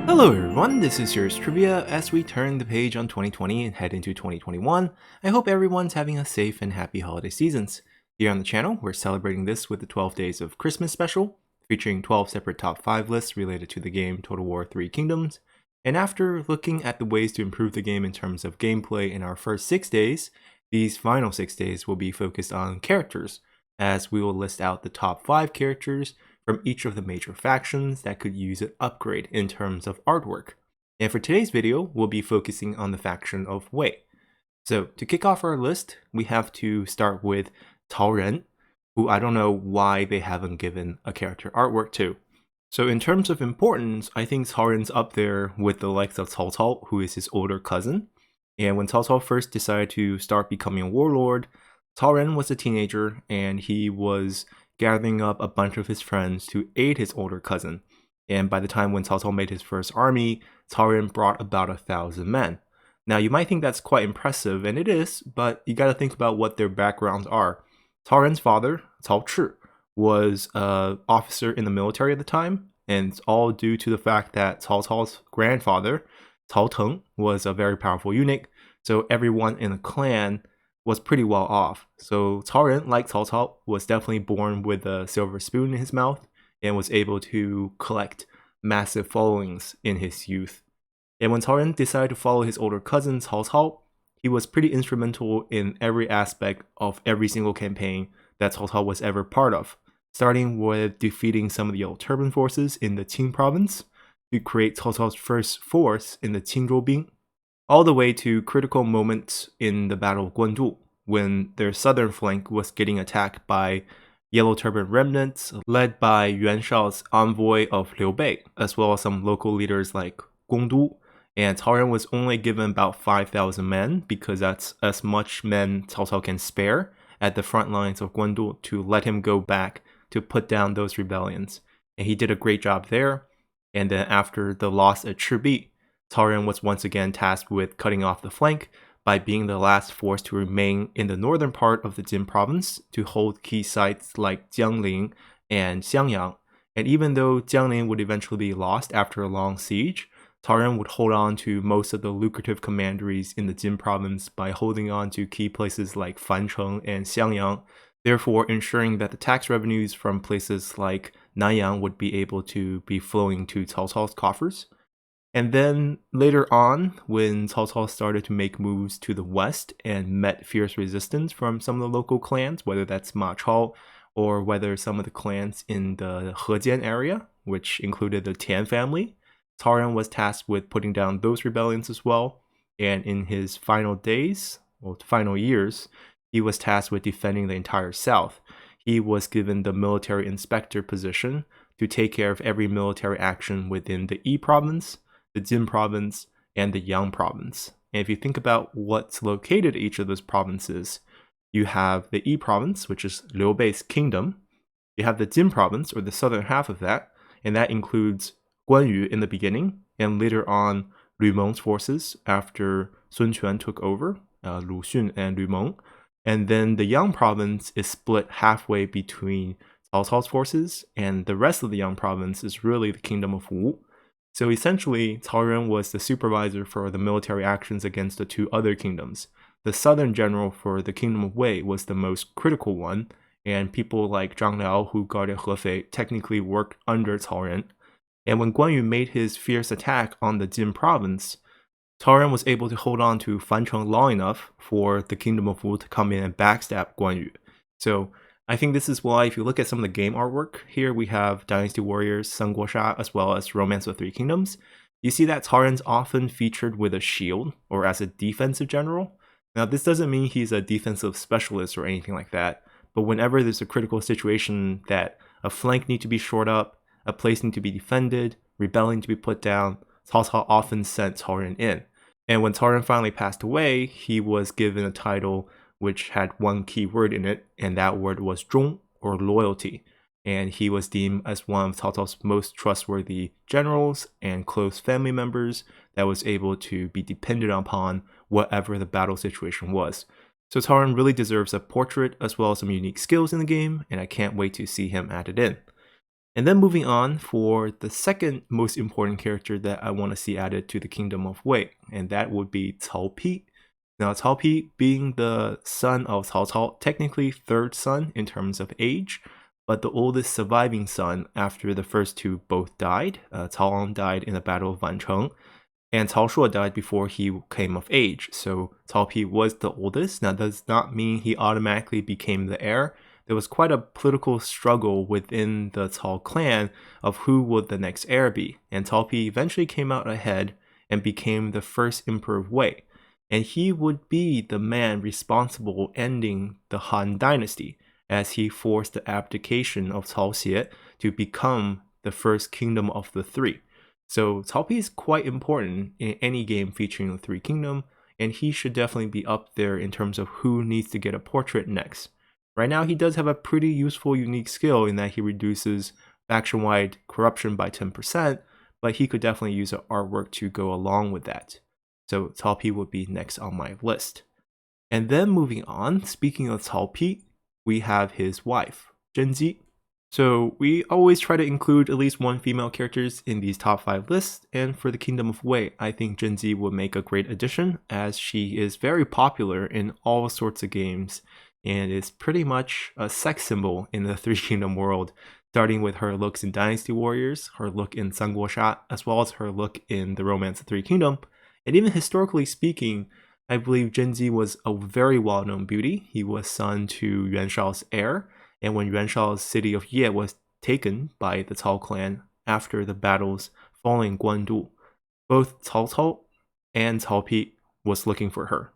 Hello everyone, this is Yours Trivia. As we turn the page on 2020 and head into 2021, I hope everyone's having a safe and happy holiday seasons. Here on the channel, we're celebrating this with the 12 Days of Christmas special, featuring 12 separate top 5 lists related to the game Total War 3 Kingdoms. And after looking at the ways to improve the game in terms of gameplay in our first 6 days, these final 6 days will be focused on characters, as we will list out the top 5 characters from each of the major factions that could use an upgrade in terms of artwork. And for today's video, we'll be focusing on the faction of Wei. So to kick off our list, we have to start with Cao Ren, who I don't know why they haven't given a character artwork to. So in terms of importance, I think Cao Ren's up there with the likes of Cao Cao, who is his older cousin. And when Cao Cao first decided to start becoming a warlord, Cao Ren was a teenager and he was gathering up a bunch of his friends to aid his older cousin. And by the time when Cao Cao made his first army, Cao Ren brought about 1,000 men. Now you might think that's quite impressive, and it is, but you gotta think about what their backgrounds are. Cao Ren's father, Cao Chi, was an officer in the military at the time, and it's all due to the fact that Cao Cao's grandfather, Cao Teng, was a very powerful eunuch, so everyone in the clan was pretty well off. So Cao Ren, like Cao Cao, was definitely born with a silver spoon in his mouth and was able to collect massive followings in his youth. And when Cao Ren decided to follow his older cousin Cao Cao, he was pretty instrumental in every aspect of every single campaign that Cao Cao was ever part of, starting with defeating some of the Yellow Turban forces in the Qing province to create Cao Cao's first force in the Qingzhou Bing, all the way to critical moments in the Battle of Guandu, when their southern flank was getting attacked by Yellow Turban remnants led by Yuan Shao's envoy of Liu Bei, as well as some local leaders like Gongdu. And Cao Ren was only given about 5,000 men because that's as much men Cao Cao can spare at the front lines of Guandu to let him go back to put down those rebellions. And he did a great job there. And then after the loss at Chibi, Cao Ren was once again tasked with cutting off the flank by being the last force to remain in the northern part of the Jin province to hold key sites like Jiangling and Xiangyang. And even though Jiangling would eventually be lost after a long siege, Cao Ren would hold on to most of the lucrative commanderies in the Jin province by holding on to key places like Fancheng and Xiangyang, therefore ensuring that the tax revenues from places like Nanyang would be able to be flowing to Cao Cao's coffers. And then later on, when Cao Cao started to make moves to the west and met fierce resistance from some of the local clans, whether that's Ma Chao or whether some of the clans in the Hejian area, which included the Tian family, Cao Ren was tasked with putting down those rebellions as well. And in his final days, or final years, he was tasked with defending the entire south. He was given the military inspector position to take care of every military action within the Yi province, the Jin province, and the Yang province. And if you think about what's located in each of those provinces, you have the Yi province, which is Liu Bei's kingdom. You have the Jin province, or the southern half of that, and that includes Guan Yu in the beginning, and later on Lu Meng's forces after Sun Quan took over, Lu Xun and Lu Meng. And then the Yang province is split halfway between Cao Cao's forces, and the rest of the Yang province is really the kingdom of Wu. So essentially, Cao Ren was the supervisor for the military actions against the two other kingdoms. The southern general for the kingdom of Wei was the most critical one, and people like Zhang Liao, who guarded Hefei, technically worked under Cao Ren. And when Guan Yu made his fierce attack on the Jin province, Cao Ren was able to hold on to Fancheng long enough for the kingdom of Wu to come in and backstab Guan Yu. So I think this is why, if you look at some of the game artwork, here we have Dynasty Warriors, Sun Guosha, as well as Romance of Three Kingdoms. You see that Cao Ren's often featured with a shield, or as a defensive general. Now this doesn't mean he's a defensive specialist or anything like that, but whenever there's a critical situation that a flank needs to be shored up, a place needs to be defended, rebellion to be put down, Cao Cao often sent Cao Ren in. And when Cao Ren finally passed away, he was given a title which had one key word in it, and that word was zhong, or loyalty. And he was deemed as one of Cao Cao's most trustworthy generals and close family members that was able to be depended upon whatever the battle situation was. So Cao Ren really deserves a portrait as well as some unique skills in the game, and I can't wait to see him added in. And then moving on for the second most important character that I want to see added to the Kingdom of Wei, and that would be Cao Pi. Now, Cao Pi being the son of Cao Cao, technically third son in terms of age, but the oldest surviving son after the first two both died. Cao Ang died in the Battle of Wancheng, and Cao Shuo died before he came of age. So Cao Pi was the oldest. Now, that does not mean he automatically became the heir. There was quite a political struggle within the Cao clan of who would the next heir be, and Cao Pi eventually came out ahead and became the first emperor of Wei. And he would be the man responsible ending the Han dynasty, as he forced the abdication of Cao Xie to become the first kingdom of the three. So Cao Pi is quite important in any game featuring the Three Kingdom, and he should definitely be up there in terms of who needs to get a portrait next. Right now, he does have a pretty useful, unique skill in that he reduces faction-wide corruption by 10%, but he could definitely use an artwork to go along with that. So Cao Pi would be next on my list. And then moving on, speaking of Cao Pi, we have his wife, Zhen Ji. So we always try to include at least one female characters in these top 5 lists, and for the Kingdom of Wei, I think Zhen Ji would make a great addition, as she is very popular in all sorts of games and is pretty much a sex symbol in the Three Kingdom world, starting with her looks in Dynasty Warriors, her look in Sanguosha, as well as her look in The Romance of Three Kingdom. And even historically speaking, I believe Zhen Ji was a very well-known beauty. He was son to Yuan Shao's heir, and when Yuan Shao's city of Ye was taken by the Cao clan after the battles following Guandu, both Cao Cao and Cao Pi was looking for her.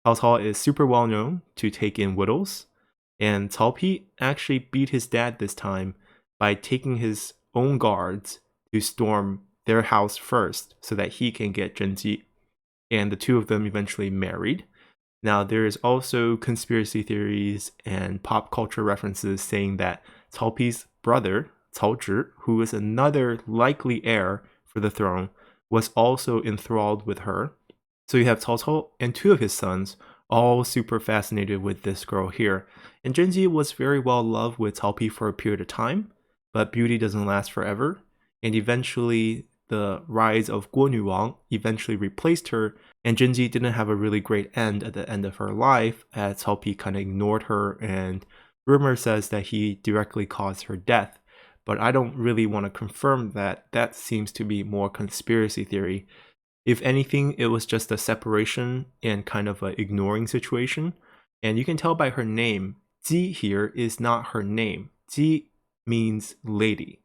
Cao Cao is super well known to take in widows, and Cao Pi actually beat his dad this time by taking his own guards to storm their house first so that he can get Zhen Ji. And the two of them eventually married. Now, there is also conspiracy theories and pop culture references saying that Cao Pi's brother, Cao Zhi, who is another likely heir for the throne, was also enthralled with her. So you have Cao Cao and two of his sons, all super fascinated with this girl here. And Zhen Ji was very well loved with Cao Pi for a period of time, but beauty doesn't last forever. And eventually, the rise of Guo Nuwang eventually replaced her, and Zhen Ji didn't have a really great end at the end of her life, as Cao Pi kind of ignored her, and rumor says that he directly caused her death. But I don't really want to confirm that. That seems to be more conspiracy theory. If anything, it was just a separation and kind of an ignoring situation. And you can tell by her name, Ji here is not her name. Ji means lady.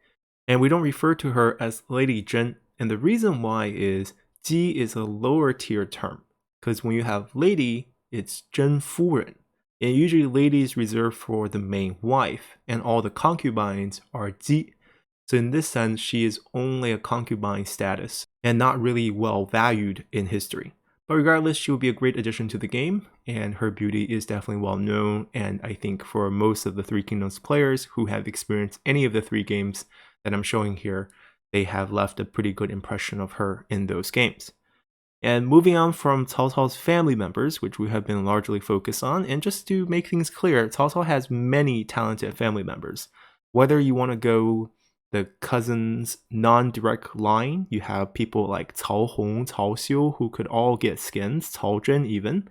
And we don't refer to her as Lady Zhen, and the reason why is Ji is a lower tier term, because when you have lady, it's Zhen Furen, and usually lady is reserved for the main wife, and all the concubines are Ji. So in this sense, she is only a concubine status, and not really well valued in history. But regardless, she will be a great addition to the game, and her beauty is definitely well known, and I think for most of the Three Kingdoms players who have experienced any of the 3 games that I'm showing here, they have left a pretty good impression of her in those games. And moving on from Cao Cao's family members, which we have been largely focused on, and just to make things clear, Cao Cao has many talented family members. Whether you want to go the cousins non-direct line, you have people like Cao Hong, Cao Xiu, who could all get skins, Cao Zhen even.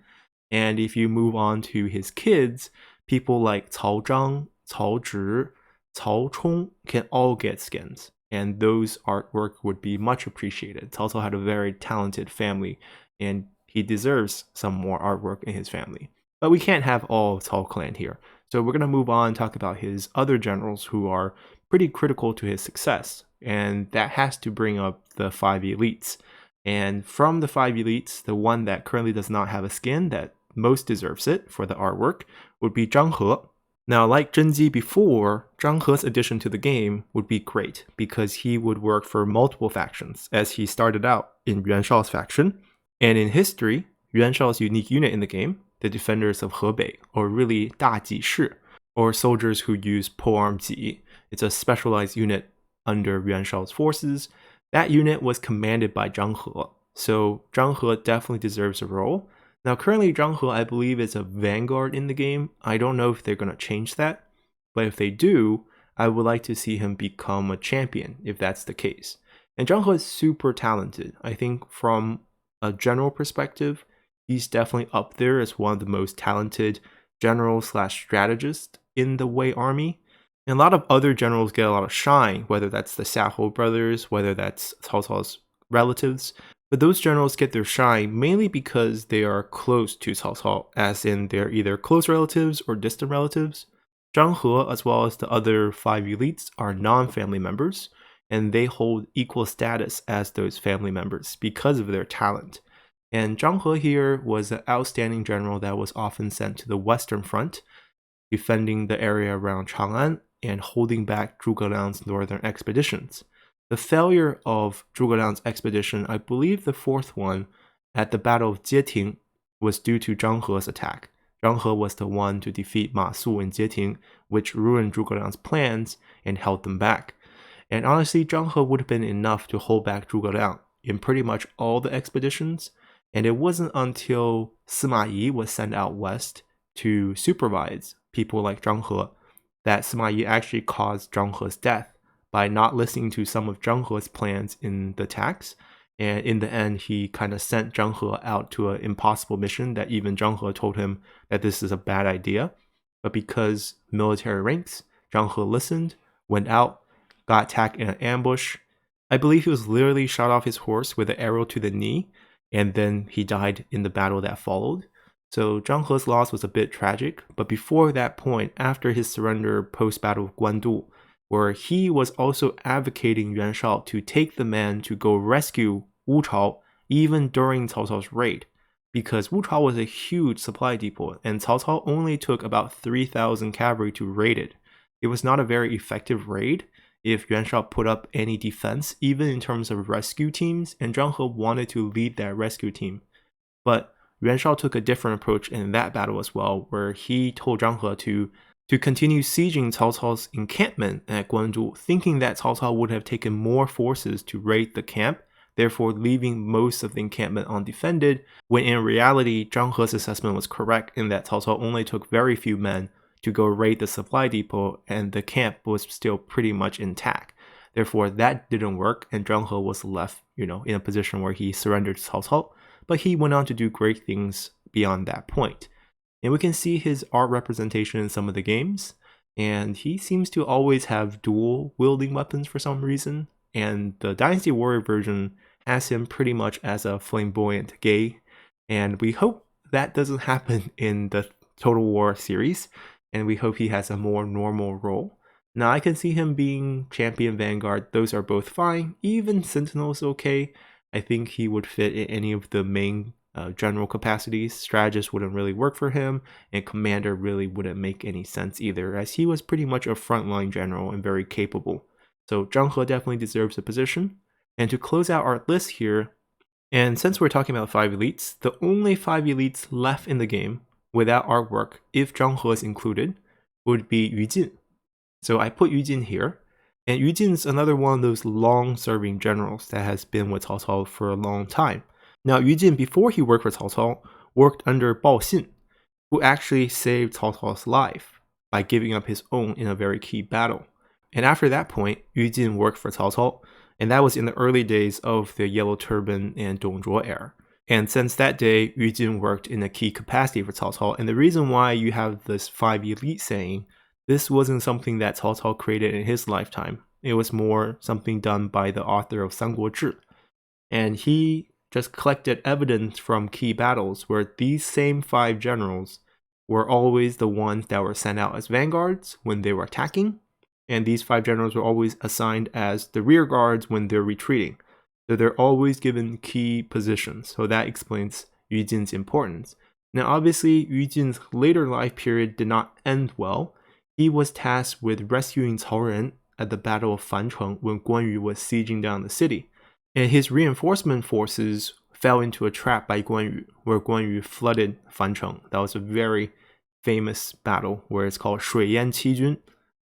And if you move on to his kids, people like Cao Zhang, Cao Zhi, Cao Chong can all get skins, and those artwork would be much appreciated. Cao Cao had a very talented family, and he deserves some more artwork in his family. But we can't have all Cao clan here, so we're going to move on and talk about his other generals who are pretty critical to his success, and that has to bring up the 5 elites. And from the 5 elites, the one that currently does not have a skin that most deserves it for the artwork would be Zhang He. Now, like Zhen Ji before, Zhang He's addition to the game would be great because he would work for multiple factions, as he started out in Yuan Shao's faction. And in history, Yuan Shao's unique unit in the game, the Defenders of Hebei, or really Da Ji Shi, or soldiers who use polearm Ji. It's a specialized unit under Yuan Shao's forces. That unit was commanded by Zhang He, so Zhang He definitely deserves a role. Now currently Zhang He, I believe, is a vanguard in the game. I don't know if they're going to change that, but if they do, I would like to see him become a champion if that's the case. And Zhang He is super talented. I think from a general perspective, he's definitely up there as one of the most talented generals slash strategists in the Wei army. And a lot of other generals get a lot of shine, whether that's the Xiahou brothers, whether that's Cao Cao's relatives. But those generals get their shine mainly because they are close to Cao Cao, as in they're either close relatives or distant relatives. Zhang He, as well as the other 5 elites, are non-family members, and they hold equal status as those family members because of their talent. And Zhang He here was an outstanding general that was often sent to the Western Front, defending the area around Chang'an and holding back Zhuge Liang's northern expeditions. The failure of Zhuge Liang's expedition, I believe the 4th one, at the Battle of Jieting, was due to Zhang He's attack. Zhang He was the one to defeat Ma Su in Jieting, which ruined Zhuge Liang's plans and held them back. And honestly, Zhang He would have been enough to hold back Zhuge Liang in pretty much all the expeditions, and it wasn't until Sima Yi was sent out west to supervise people like Zhang He that Sima Yi actually caused Zhang He's death by not listening to some of Zhang He's plans in the attacks. And in the end, he kind of sent Zhang He out to an impossible mission that even Zhang He told him that this is a bad idea. But because military ranks, Zhang He listened, went out, got attacked in an ambush. I believe he was literally shot off his horse with an arrow to the knee, and then he died in the battle that followed. So Zhang He's loss was a bit tragic, but before that point, after his surrender post-battle of Guandu, where he was also advocating Yuan Shao to take the man to go rescue Wu Chao even during Cao Cao's raid, because Wu Chao was a huge supply depot, and Cao Cao only took about 3,000 cavalry to raid it. It was not a very effective raid if Yuan Shao put up any defense, even in terms of rescue teams, and Zhang He wanted to lead that rescue team. But Yuan Shao took a different approach in that battle as well, where he told Zhang He to continue sieging Cao Cao's encampment at Guanzhou, thinking that Cao Cao would have taken more forces to raid the camp, therefore leaving most of the encampment undefended, when in reality Zhang He's assessment was correct in that Cao Cao only took very few men to go raid the supply depot and the camp was still pretty much intact. Therefore that didn't work and Zhang He was left, in a position where he surrendered to Cao Cao, but he went on to do great things beyond that point. And we can see his art representation in some of the games, and he seems to always have dual wielding weapons for some reason, and the Dynasty Warrior version has him pretty much as a flamboyant gay, and we hope that doesn't happen in the Total War series, and we hope he has a more normal role. Now I can see him being Champion Vanguard, those are both fine, even Sentinel's okay. I think he would fit in any of the main general capacities. Strategist wouldn't really work for him, and Commander really wouldn't make any sense either, as he was pretty much a frontline general and very capable. So Zhang He definitely deserves a position. And to close out our list here, and since we're talking about 5 elites, the only 5 elites left in the game without artwork, if Zhang He is included, would be Yu Jin. So I put Yu Jin here. And Yu Jin is another one of those long-serving generals that has been with Cao Cao for a long time. Now, Yu Jin, before he worked for Cao Cao, worked under Bao Xin, who actually saved Cao Cao's life by giving up his own in a very key battle. And after that point, Yu Jin worked for Cao Cao, and that was in the early days of the Yellow Turban and Dong Zhuo era. And since that day, Yu Jin worked in a key capacity for Cao Cao, and the reason why you have this 5 elite saying, this wasn't something that Cao Cao created in his lifetime. It was more something done by the author of Sanguo Zhi. And he just collected evidence from key battles where these same 5 generals were always the ones that were sent out as vanguards when they were attacking, and these 5 generals were always assigned as the rear guards when they're retreating. So they're always given key positions, so that explains Yu Jin's importance. Now obviously, Yu Jin's later life period did not end well. He was tasked with rescuing Cao Ren at the Battle of Fancheng when Guan Yu was sieging down the city. And his reinforcement forces fell into a trap by Guan Yu, where Guan Yu flooded Fancheng. That was a very famous battle where it's called Shui Yan Qi Jun,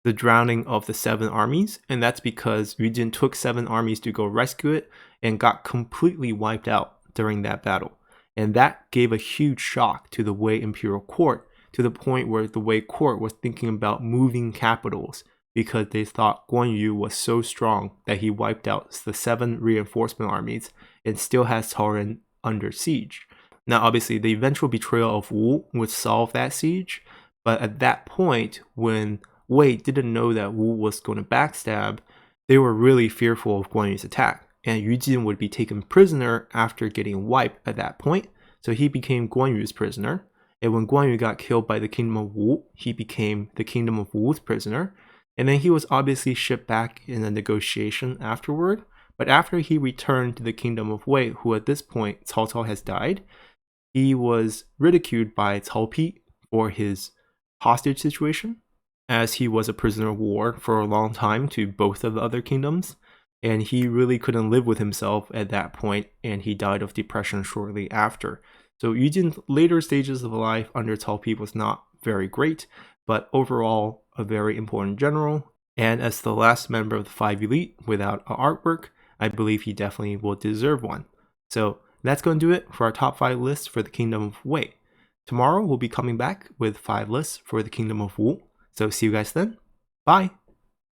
the drowning of the 7 armies. And that's because Yu Jin took 7 armies to go rescue it and got completely wiped out during that battle. And that gave a huge shock to the Wei imperial court, to the point where the Wei court was thinking about moving capitals because they thought Guan Yu was so strong that he wiped out the 7 reinforcement armies and still has Cao Ren under siege. Now, obviously, the eventual betrayal of Wu would solve that siege, but at that point, when Wei didn't know that Wu was going to backstab, they were really fearful of Guan Yu's attack, and Yu Jin would be taken prisoner after getting wiped at that point, so he became Guan Yu's prisoner. And when Guan Yu got killed by the kingdom of Wu, he became the kingdom of Wu's prisoner. And then he was obviously shipped back in a negotiation afterward. But after he returned to the kingdom of Wei, who at this point Cao Cao has died, he was ridiculed by Cao Pi for his hostage situation, as he was a prisoner of war for a long time to both of the other kingdoms. And he really couldn't live with himself at that point, and he died of depression shortly after. So Yu Jin's later stages of life under Cao Pi was not very great, but overall a very important general. And as the last member of the 5 elite without an artwork, I believe he definitely will deserve one. So that's going to do it for our top 5 lists for the Kingdom of Wei. Tomorrow we'll be coming back with 5 lists for the Kingdom of Wu. So see you guys then. Bye!